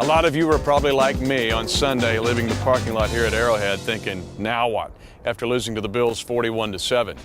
lot of you were probably like me on Sunday, leaving the parking lot here at Arrowhead thinking, now what? After losing to the Bills 41-7.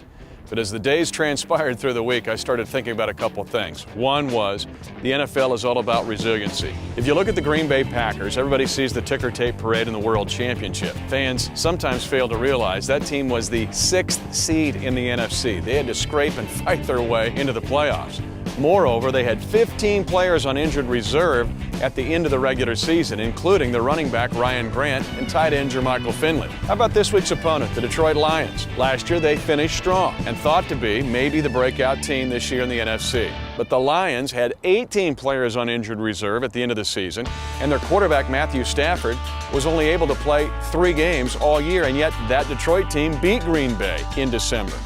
But as the days transpired through the week, I started thinking about a couple things. One was the NFL is all about resiliency. If you look at the Green Bay Packers, everybody sees the ticker tape parade in the World Championship. Fans sometimes fail to realize that team was the 6th seed in the NFC. They had to scrape and fight their way into the playoffs. Moreover, they had 15 players on injured reserve at the end of the regular season, including the running back Ryan Grant and tight end Jermichael Finley. How about this week's opponent, the Detroit Lions? Last year they finished strong and thought to be maybe the breakout team this year in the NFC. But the Lions had 18 players on injured reserve at the end of the season, and their quarterback Matthew Stafford was only able to play 3 games all year, and yet that Detroit team beat Green Bay in December.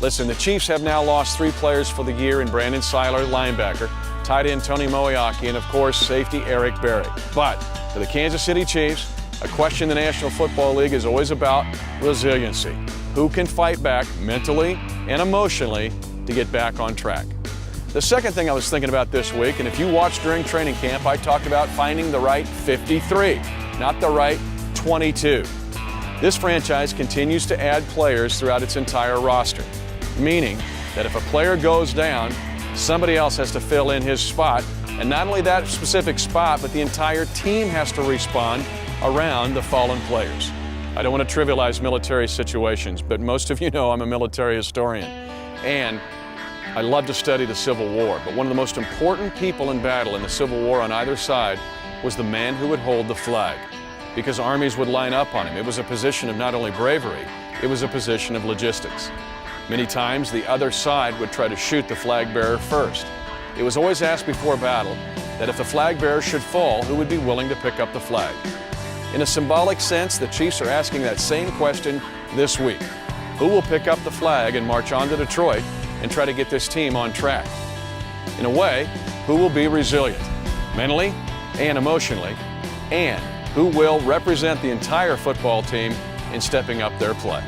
Listen, the Chiefs have now lost 3 players for the year in Brandon Seiler, linebacker, tight end Tony Moeaki, and of course, safety Eric Berry. But for the Kansas City Chiefs, a question the National Football League is always about resiliency. Who can fight back mentally and emotionally to get back on track? The second thing I was thinking about this week, and if you watched during training camp, I talked about finding the right 53, not the right 22. This franchise continues to add players throughout its entire roster, meaning that if a player goes down, somebody else has to fill in his spot, and not only that specific spot, but the entire team has to respond around the fallen players. I don't want to trivialize military situations, but most of you know I'm a military historian, and I love to study the Civil War, but one of the most important people in battle in the Civil War on either side was the man who would hold the flag, because armies would line up on him. It was a position of not only bravery, it was a position of logistics. Many times, the other side would try to shoot the flag bearer first. It was always asked before battle that if the flag bearer should fall, who would be willing to pick up the flag? In a symbolic sense, the Chiefs are asking that same question this week. Who will pick up the flag and march on to Detroit and try to get this team on track? In a way, who will be resilient, mentally and emotionally, and who will represent the entire football team in stepping up their play?